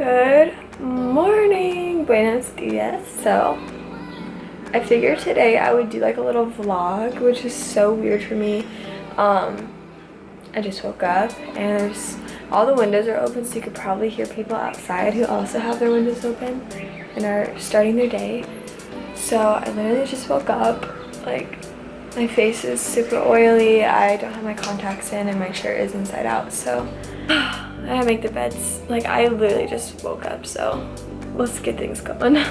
Good morning, buenos dias. So I figured today I would do like a little vlog, which is so weird for me. I just woke up and all the windows are open, so you could probably hear people outside who also have their windows open and are starting their day. So I literally just woke up, like my face is super oily, I don't have my contacts in, and my shirt is inside out, so I gotta make the beds. Like, I literally just woke up, so let's get things going.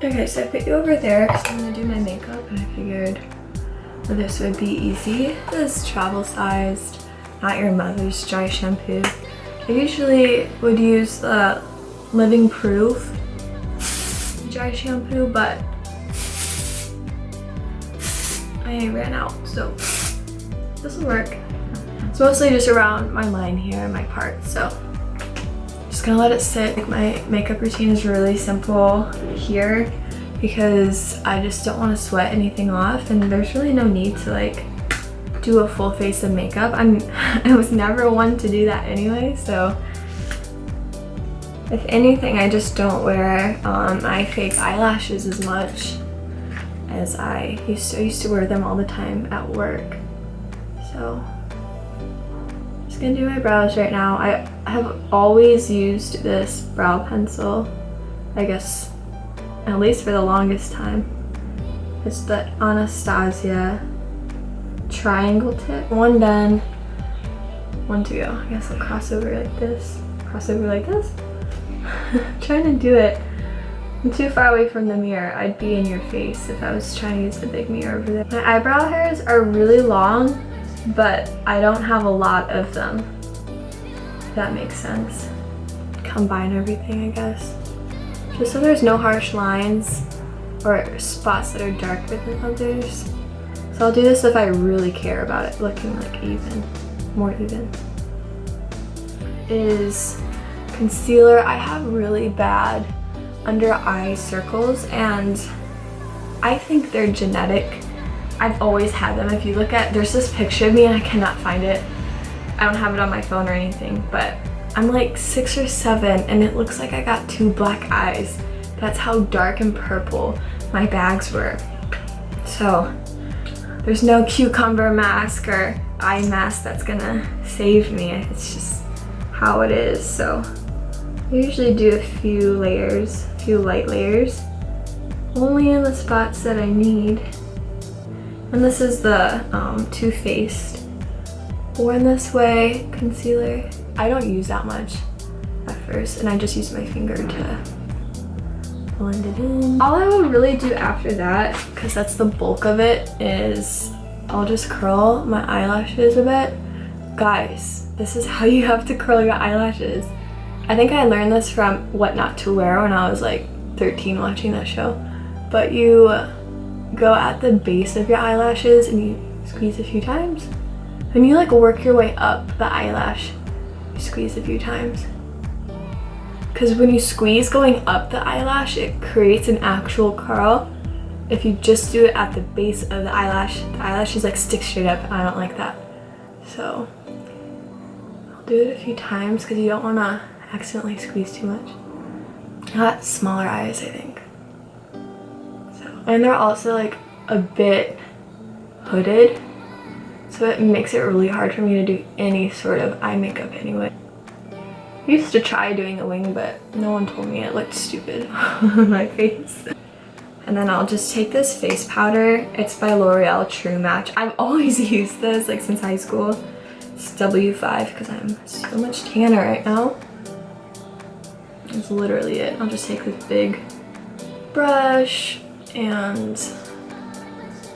Okay, so I put you over there because I'm gonna do my makeup, and I figured this would be easy. This is travel sized, not your mother's dry shampoo. I usually would use the Living Proof dry shampoo, but I ran out, so this will work. It's mostly just around my line here and my part, so just gonna let it sit. My makeup routine is really simple here because I just don't want to sweat anything off, and there's really no need to like do a full face of makeup. I was never one to do that anyway, so if anything, I just don't wear my fake eyelashes as much as I used to wear them all the time at work. So I'm just gonna do my brows right now. I have always used this brow pencil, I guess at least for the longest time. It's the Anastasia triangle tip. One done, one to go. I guess I'll cross over like this. Cross over like this. Trying to do it. I'm too far away from the mirror. I'd be in your face if I was trying to use the big mirror over there. My eyebrow hairs are really long, but I don't have a lot of them. If that makes sense. Combine everything, I guess. Just so there's no harsh lines or spots that are darker than others. So I'll do this if I really care about it looking like even, more even. Is concealer. I have really bad under eye circles, and I think they're genetic. I've always had them. If you look at, there's this picture of me and I cannot find it. I don't have it on my phone or anything, but I'm like 6 or 7 and it looks like I got 2 black eyes. That's how dark and purple my bags were. So there's no cucumber mask or eye mask that's gonna save me. It's just how it is. So I usually do a few layers, a few light layers, only in the spots that I need. And this is the Too Faced Born This Way concealer. I don't use that much at first, and I just use my finger to blend it in. All I will really do after that, because that's the bulk of it, is I'll just curl my eyelashes a bit. Guys, this is how you have to curl your eyelashes. I think I learned this from What Not to Wear when I was like 13 watching that show. But you go at the base of your eyelashes and you squeeze a few times. And you like work your way up the eyelash. You squeeze a few times. Because when you squeeze going up the eyelash, it creates an actual curl. If you just do it at the base of the eyelash is like stick straight up, and I don't like that. So I'll do it a few times because you don't want to accidentally squeeze too much. I got smaller eyes, I think. So, and they're also like a bit hooded, so it makes it really hard for me to do any sort of eye makeup anyway. I used to try doing a wing, but no one told me it looked stupid on my face. And then I'll just take this face powder. It's by L'Oreal True Match. I've always used this like since high school. It's W5 because I'm so much tanner right now. That's literally it. I'll just take this big brush and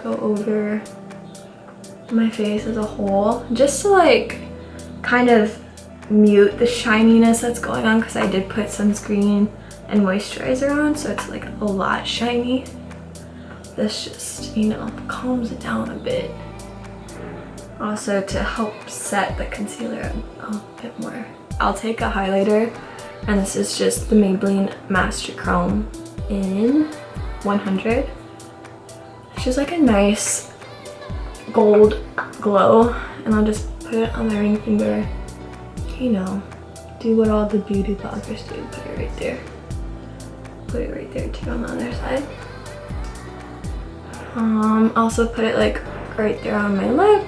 go over my face as a whole, just to like kind of mute the shininess that's going on, because I did put sunscreen and moisturizer on, so it's like a lot shiny. This just, you know, calms it down a bit. Also to help set the concealer a bit more. I'll take a highlighter, and this is just the Maybelline Master Chrome in 100. It's just like a nice gold glow, and I'll just put it on my ring finger. You know, do what all the beauty bloggers do. Put it right there. Put it right there too on the other side. Also put it like right there on my lip.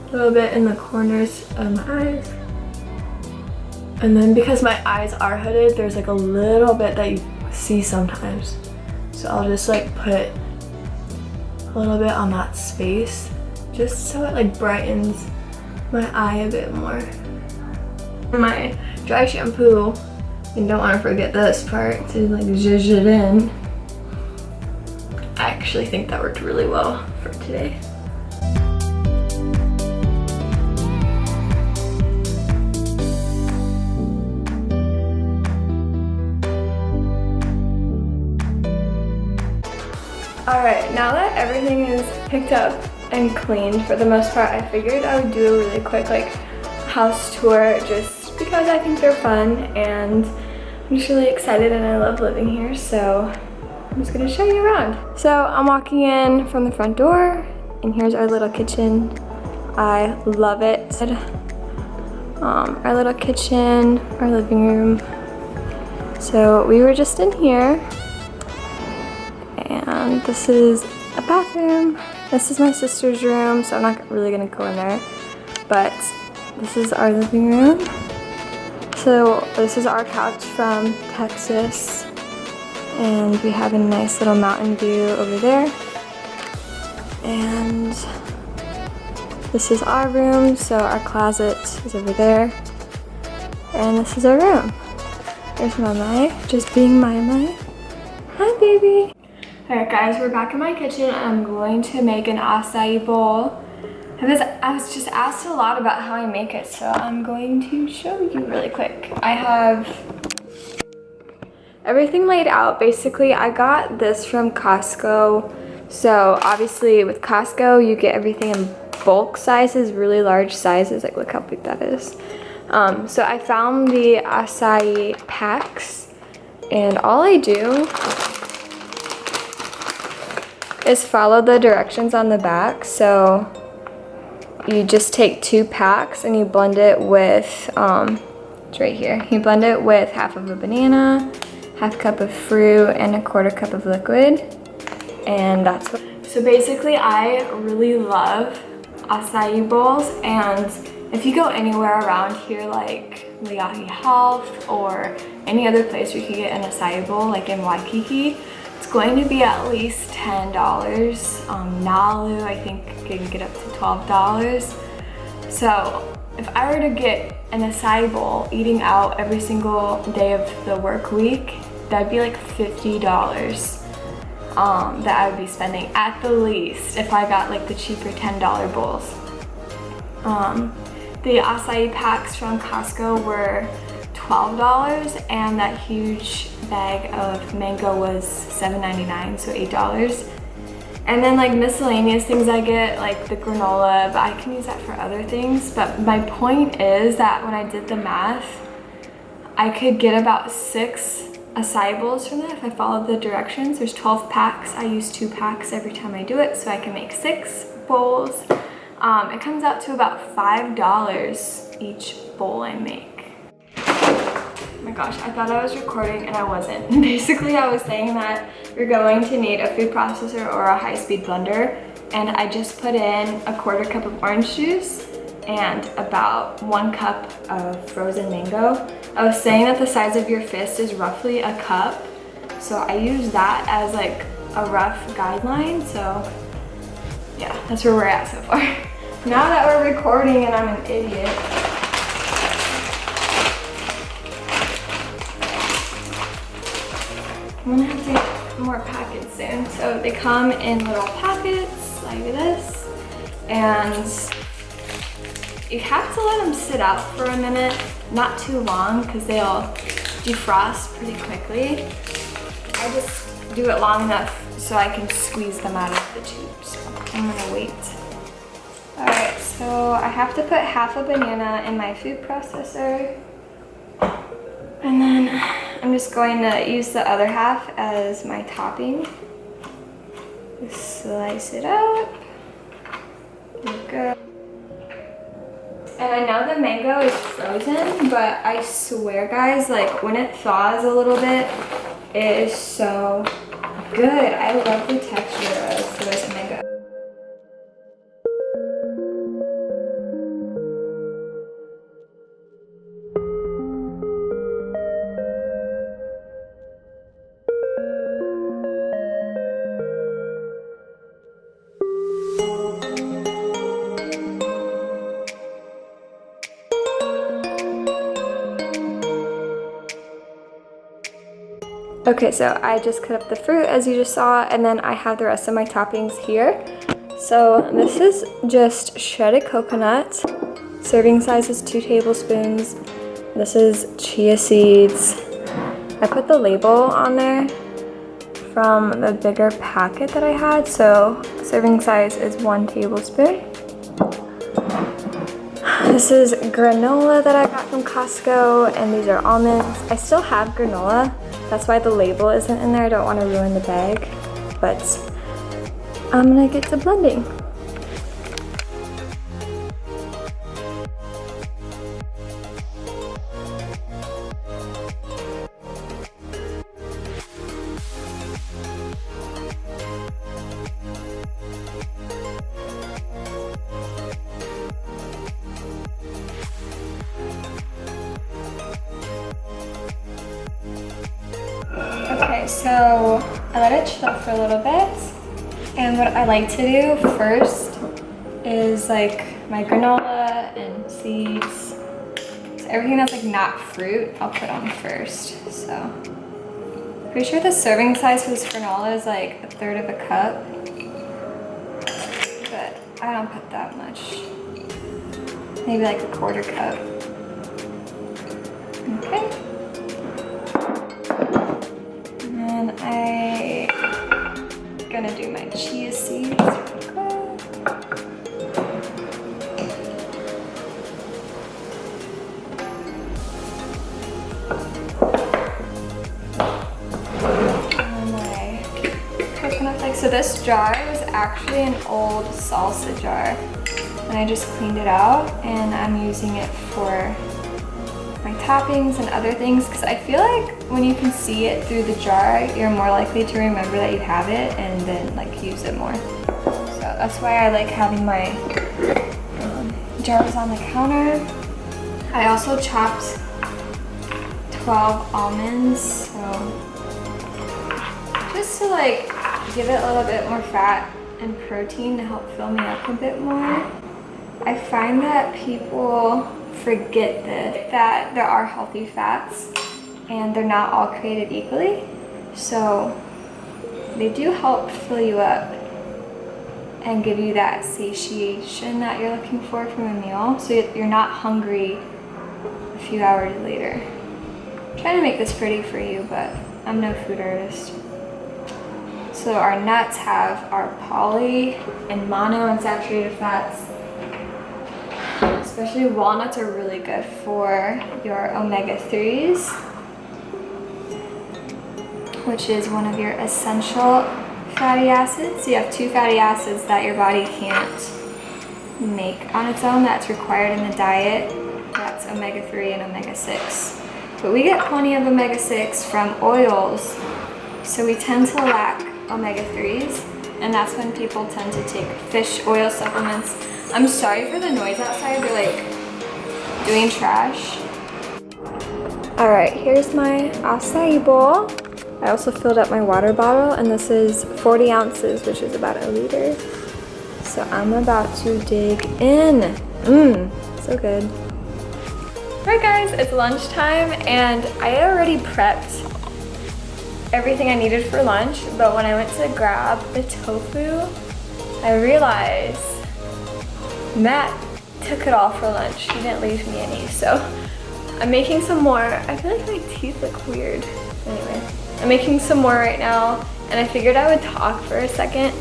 A little bit in the corners of my eyes. And then because my eyes are hooded, there's like a little bit that you see sometimes. So I'll just like put a little bit on that space, just so it like brightens my eye a bit more. My dry shampoo, and don't want to forget this part to like zhuzh it in. I actually think that worked really well for today. Alright, now that everything is picked up and cleaned for the most part, I figured I would do a really quick like house tour just because I think they're fun, and I'm just really excited and I love living here, so I'm just gonna show you around. So I'm walking in from the front door, and here's our little kitchen. I love it. Our little kitchen, our living room. So we were just in here. And this is a bathroom. This is my sister's room, so I'm not really gonna go in there. But this is our living room. So this is our couch from Texas. And we have a nice little mountain view over there. And this is our room, so our closet is over there. And this is our room. There's Mama, just being Mama. Hi, baby. Alright guys, we're back in my kitchen and I'm going to make an acai bowl. I was just asked a lot about how I make it, so I'm going to show you really quick. I have everything laid out. Basically, I got this from Costco. So obviously with Costco, you get everything in bulk sizes, really large sizes. Like look how big that is. So I found the acai packs, and all I do is follow the directions on the back. So you just take 2 packs and you blend it with, it's right here. You blend it with half of a banana, half cup of fruit, and a 1/4 cup of liquid. And that's what. So basically I really love acai bowls, and if you go anywhere around here like Liahi Health or any other place where you can get an acai bowl, like in Waikiki, it's going to be at least $10. Nalu, I think, can get up to $12. So if I were to get an acai bowl eating out every single day of the work week, that'd be like $50 that I would be spending at the least if I got like the cheaper $10 bowls. The acai packs from Costco were $12, and that huge bag of mango was $7.99, so $8. And then like miscellaneous things I get, like the granola, but I can use that for other things. But my point is that when I did the math, I could get about 6 acai bowls from that if I followed the directions. There's 12 packs. I use 2 packs every time I do it, so I can make 6 bowls. It comes out to about $5 each bowl I make. Oh my gosh, I thought I was recording and I wasn't. Basically, I was saying that you're going to need a food processor or a high-speed blender, and I just put in a 1/4 cup of orange juice and about 1 cup of frozen mango. I was saying that the size of your fist is roughly a cup, so I use that as like a rough guideline. So yeah, that's where we're at so far. Now that we're recording and I'm an idiot, I'm gonna have to get more packets soon. So they come in little packets like this, and you have to let them sit out for a minute, not too long, because they'll defrost pretty quickly. I just do it long enough so I can squeeze them out of the tube. So I'm gonna wait. All right, so I have to put half a banana in my food processor. And then I'm just going to use the other half as my topping. Just slice it up. We're good. And I know the mango is frozen, but I swear guys, like when it thaws a little bit, it is so good. I love the texture of frozen mango. Okay, so I just cut up the fruit as you just saw, and then I have the rest of my toppings here. So this is just shredded coconut. Serving size is 2 tablespoons. This is chia seeds. I put the label on there from the bigger packet that I had, so serving size is 1 tablespoon. This is granola that I got from Costco, and these are almonds. I still have granola. That's why the label isn't in there. I don't want to ruin the bag, but I'm gonna get to blending. Okay, so I let it chill for a little bit, and what I like to do first is like my granola and seeds. So everything that's like not fruit, I'll put on first. So pretty sure the serving size for this granola is like 1/3 of a cup, but I don't put that much. Maybe like 1/4 cup. Okay. And I'm gonna do my chia seeds real quick. And my coconut flakes. So this jar was actually an old salsa jar, and I just cleaned it out, and I'm using it for my toppings and other things, because I feel like when you can see it through the jar, you're more likely to remember that you have it and then like use it more. So that's why I like having my jars on the counter. I also chopped 12 almonds, so just to like give it a little bit more fat and protein to help fill me up a bit more. I find that people forget that there are healthy fats and they're not all created equally. So they do help fill you up and give you that satiation that you're looking for from a meal, so you're not hungry a few hours later. I'm trying to make this pretty for you, but I'm no food artist. So our nuts have our poly and monounsaturated fats. Especially walnuts are really good for your omega-3s, which is one of your essential fatty acids. So you have 2 fatty acids that your body can't make on its own that's required in the diet. That's omega-3 and omega-6. But we get plenty of omega-6 from oils, so we tend to lack omega-3s, and that's when people tend to take fish oil supplements. I'm sorry for the noise outside, they're like doing trash. All right, here's my acai bowl. I also filled up my water bottle, and this is 40 ounces, which is about 1 liter. So I'm about to dig in. So good. All right guys, it's lunchtime, and I had already prepped everything I needed for lunch, but when I went to grab the tofu, I realized Matt took it all for lunch. He didn't leave me any, so I'm making some more. I feel like my teeth look weird. Anyway, I'm making some more right now, and I figured I would talk for a second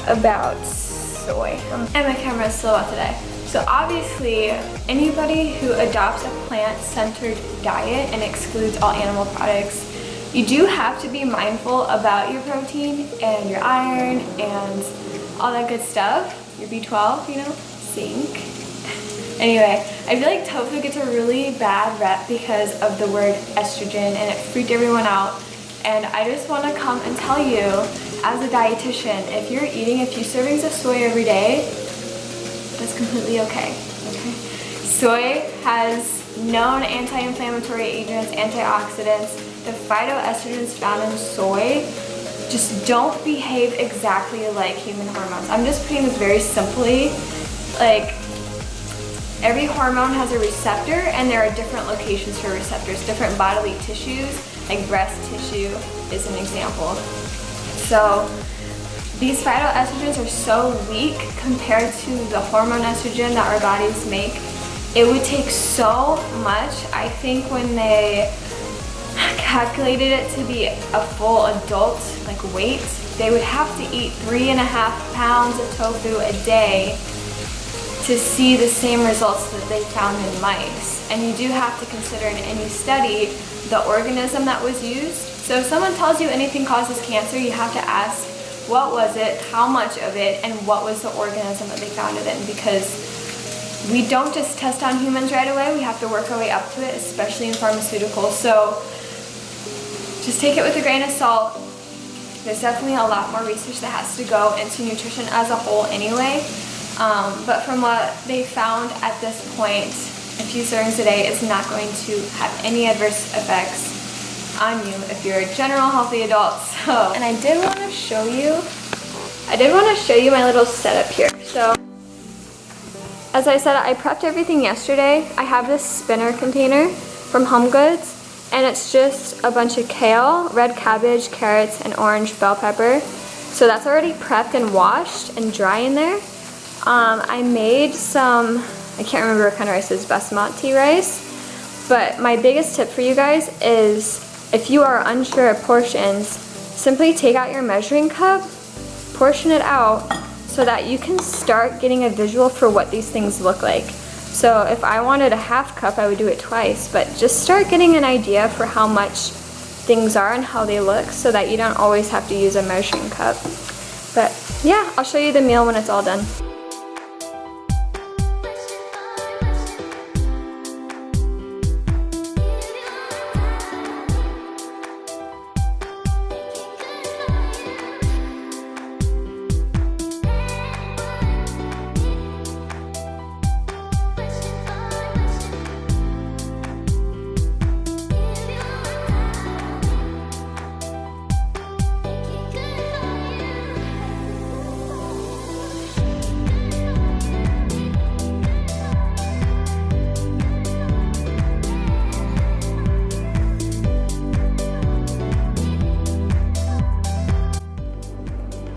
about soy. And my camera is slow out today. So obviously, anybody who adopts a plant-centered diet and excludes all animal products, you do have to be mindful about your protein and your iron and all that good stuff. Your B12, you know, zinc. Anyway, I feel like tofu gets a really bad rep because of the word estrogen, and it freaked everyone out. And I just want to come and tell you, as a dietitian, if you're eating a few servings of soy every day, that's completely okay. Soy has known anti-inflammatory agents, antioxidants. The phytoestrogens found in soy just don't behave exactly like human hormones. I'm just putting this very simply. Like, every hormone has a receptor, and there are different locations for receptors, different bodily tissues, like breast tissue is an example. So these phytoestrogens are so weak compared to the hormone estrogen that our bodies make. It would take so much. I think when they calculated it to be a full adult like weight, they would have to eat 3.5 pounds of tofu a day to see the same results that they found in mice. And you do have to consider in any study the organism that was used. So if someone tells you anything causes cancer, you have to ask, what was it, how much of it, and what was the organism that they found it in, because we don't just test on humans right away. We have to work our way up to it, especially in pharmaceuticals. So just take it with a grain of salt. There's definitely a lot more research that has to go into nutrition as a whole anyway. But from what they found at this point, a few servings a day is not going to have any adverse effects on you if you're a general healthy adult. So, and I did want to show you my little setup here. So, as I said, I prepped everything yesterday. I have this spinner container from Home Goods, and it's just a bunch of kale, red cabbage, carrots, and orange bell pepper. So that's already prepped and washed and dry in there. I made some, I can't remember what kind of rice it is, basmati rice. But my biggest tip for you guys is, if you are unsure of portions, simply take out your measuring cup, portion it out, so that you can start getting a visual for what these things look like. So if I wanted a half cup, I would do it twice, but just start getting an idea for how much things are and how they look, so that you don't always have to use a measuring cup. But yeah, I'll show you the meal when it's all done.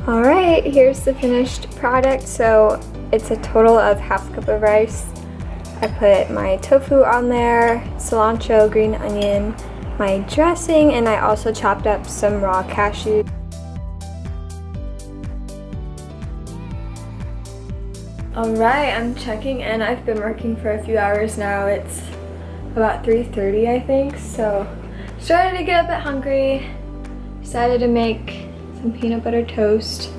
Alright, here's the finished product. So it's a total of half a cup of rice. I put my tofu on there, cilantro, green onion, my dressing, and I also chopped up some raw cashews. Alright, I'm checking in. I've been working for a few hours now. It's about 3:30, I think, so started to get a bit hungry. Decided to make some peanut butter toast.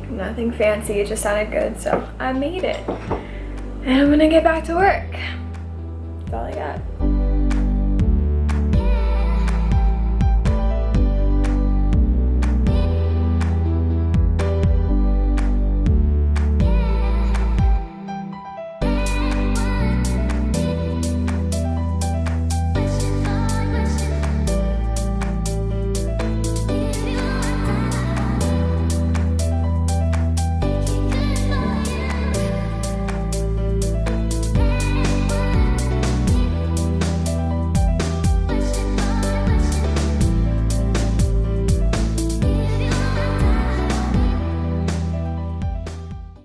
Nothing fancy, it just sounded good, so I made it. And I'm gonna get back to work. That's all I got.